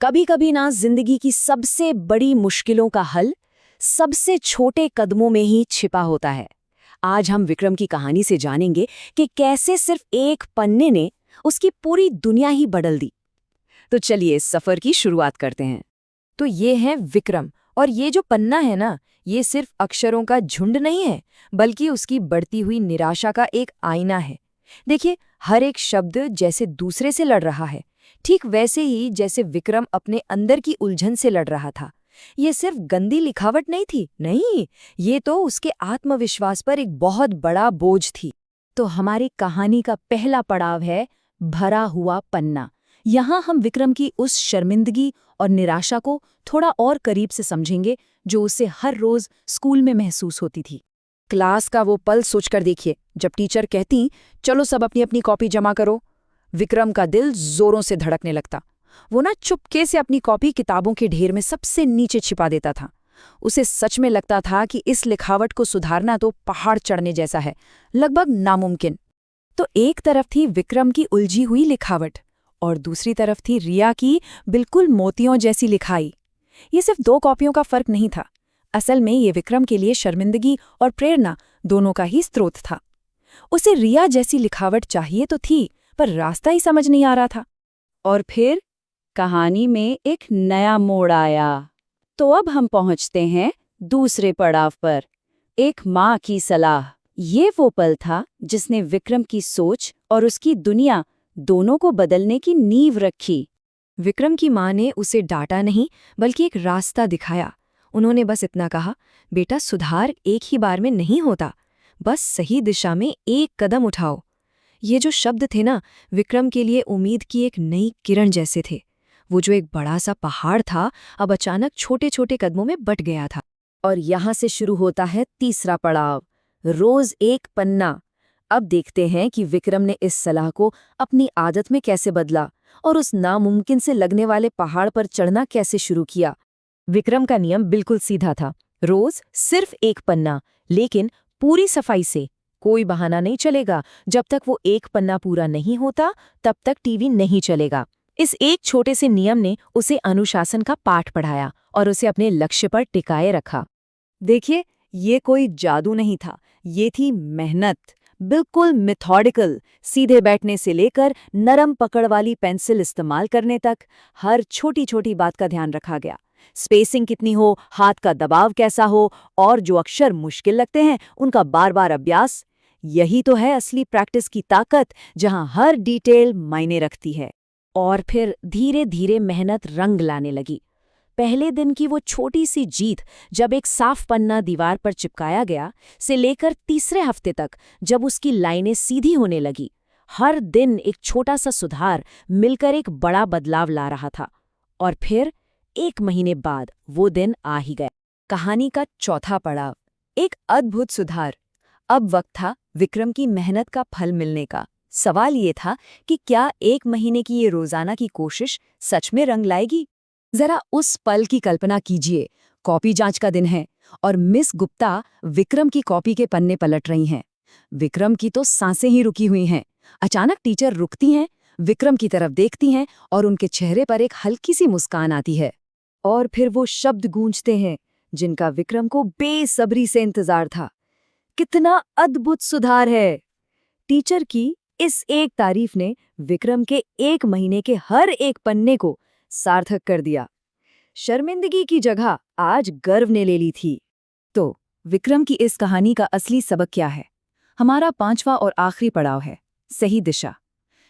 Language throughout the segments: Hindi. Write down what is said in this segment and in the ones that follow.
कभी कभी ना जिंदगी की सबसे बड़ी मुश्किलों का हल सबसे छोटे कदमों में ही छिपा होता है। आज हम विक्रम की कहानी से जानेंगे कि कैसे सिर्फ एक पन्ने ने उसकी पूरी दुनिया ही बदल दी। तो चलिए इस सफर की शुरुआत करते हैं। तो ये है विक्रम, और ये जो पन्ना है ना, ये सिर्फ अक्षरों का झुंड नहीं है, बल्कि उसकी बढ़ती हुई निराशा का एक आईना है। देखिए, हर एक शब्द जैसे दूसरे से लड़ रहा है, ठीक वैसे ही जैसे विक्रम अपने अंदर की उलझन से लड़ रहा था। ये सिर्फ गंदी लिखावट नहीं थी, नहीं, ये तो उसके आत्मविश्वास पर एक बहुत बड़ा बोझ थी। तो हमारी कहानी का पहला पड़ाव है भरा हुआ पन्ना। यहाँ हम विक्रम की उस शर्मिंदगी और निराशा को थोड़ा और करीब से समझेंगे जो उसे हर रोज स्कूल में महसूस होती थी। क्लास का वो पल सोचकर देखिए, जब टीचर कहती, चलो सब अपनी अपनी कॉपी जमा करो। विक्रम का दिल जोरों से धड़कने लगता। वो ना चुपके से अपनी कॉपी किताबों के ढेर में सबसे नीचे छिपा देता था। उसे सच में लगता था कि इस लिखावट को सुधारना तो पहाड़ चढ़ने जैसा है, लगभग नामुमकिन। तो एक तरफ थी विक्रम की उलझी हुई लिखावट, और दूसरी तरफ थी रिया की बिल्कुल मोतियों जैसी लिखाई। ये सिर्फ दो कॉपियों का फर्क नहीं था, असल में ये विक्रम के लिए शर्मिंदगी और प्रेरणा दोनों का ही स्रोत था। उसे रिया जैसी लिखावट चाहिए तो थी, पर रास्ता ही समझ नहीं आ रहा था। और फिर कहानी में एक नया मोड़ आया। तो अब हम पहुंचते हैं दूसरे पड़ाव पर, एक माँ की सलाह। ये वो पल था जिसने विक्रम की सोच और उसकी दुनिया दोनों को बदलने की नींव रखी। विक्रम की माँ ने उसे डांटा नहीं, बल्कि एक रास्ता दिखाया। उन्होंने बस इतना कहा, बेटा, सुधार एक ही बार में नहीं होता, बस सही दिशा में एक कदम उठाओ। ये जो शब्द थे ना, विक्रम के लिए उम्मीद की एक नई किरण जैसे थे। वो जो एक बड़ा सा पहाड़ था, अब अचानक छोटे छोटे कदमों में बट गया था। और यहाँ से शुरू होता है तीसरा पड़ाव, रोज एक पन्ना। अब देखते हैं कि विक्रम ने इस सलाह को अपनी आदत में कैसे बदला और उस नामुमकिन से लगने वाले पहाड़ पर चढ़ना कैसे शुरू किया। विक्रम का नियम बिल्कुल सीधा था, रोज सिर्फ एक पन्ना, लेकिन पूरी सफाई से। कोई बहाना नहीं चलेगा, जब तक वो एक पन्ना पूरा नहीं होता तब तक टीवी नहीं चलेगा। इस एक छोटे से नियम ने उसे अनुशासन का पाठ पढ़ाया और उसे अपने लक्ष्य पर टिकाए रखा। देखिए, ये कोई जादू नहीं था, ये थी मेहनत, बिल्कुल मेथोडिकल। सीधे बैठने से लेकर नरम पकड़ वाली पेंसिल इस्तेमाल करने तक हर छोटी छोटी बात का ध्यान रखा गया। स्पेसिंग कितनी हो, हाथ का दबाव कैसा हो, और जो अक्षर मुश्किल लगते हैं उनका बार बार अभ्यास। यही तो है असली प्रैक्टिस की ताकत, जहां हर डिटेल मायने रखती है। और फिर धीरे धीरे मेहनत रंग लाने लगी। पहले दिन की वो छोटी सी जीत, जब एक साफ पन्ना दीवार पर चिपकाया गया, से लेकर तीसरे हफ्ते तक जब उसकी लाइनें सीधी होने लगी, हर दिन एक छोटा सा सुधार मिलकर एक बड़ा बदलाव ला रहा था। और फिर 1 महीने बाद वो दिन आ ही गया। कहानी का चौथा पड़ाव, एक अद्भुत सुधार। अब वक्त था विक्रम की मेहनत का फल मिलने का। सवाल ये था कि क्या 1 महीने की ये रोजाना की कोशिश सच में रंग लाएगी? जरा उस पल की कल्पना कीजिए। कॉपी जांच का दिन है और मिस गुप्ता विक्रम की कॉपी के पन्ने पलट रही हैं। विक्रम की तो सांसें ही रुकी हुई हैं। अचानक टीचर रुकती हैं, विक्रम की तरफ देखती हैं और उनके चेहरे पर एक हल्की सी मुस्कान आती है। और फिर वो शब्द गूंजते हैं जिनका विक्रम को बेसब्री से इंतजार था। कितना अद्भुत सुधार है! टीचर की इस एक तारीफ ने विक्रम के 1 महीने के हर एक पन्ने को सार्थक कर दिया। शर्मिंदगी की जगह आज गर्व ने ले ली थी। तो विक्रम की इस कहानी का असली सबक क्या है? हमारा 5वां और आखिरी पड़ाव है सही दिशा।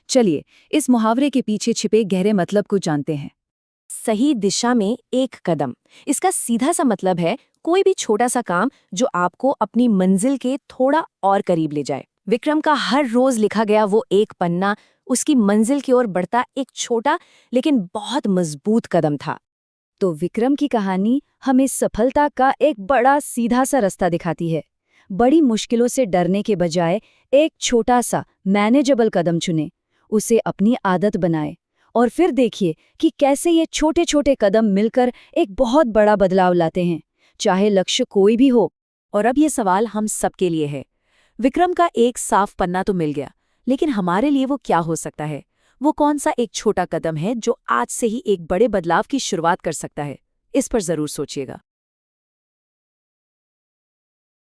चलिए इस मुहावरे के पीछे छिपे गहरे मतलब को जानते हैं। सही दिशा में एक कदम, इसका सीधा सा मतलब है कोई भी छोटा सा काम जो आपको अपनी मंजिल के थोड़ा और करीब ले जाए। विक्रम का हर रोज लिखा गया वो एक पन्ना उसकी मंजिल की ओर बढ़ता एक छोटा लेकिन बहुत मजबूत कदम था। तो विक्रम की कहानी हमें सफलता का एक बड़ा सीधा सा रास्ता दिखाती है। बड़ी मुश्किलों से डरने के बजाय एक छोटा सा मैनेजेबल कदम चुने, उसे अपनी आदत बनाए, और फिर देखिए कि कैसे ये छोटे छोटे कदम मिलकर एक बहुत बड़ा बदलाव लाते हैं, चाहे लक्ष्य कोई भी हो। और अब ये सवाल हम सबके लिए है। विक्रम का एक साफ पन्ना तो मिल गया, लेकिन हमारे लिए वो क्या हो सकता है? वो कौन सा एक छोटा कदम है जो आज से ही एक बड़े बदलाव की शुरुआत कर सकता है? इस पर जरूर सोचिएगा।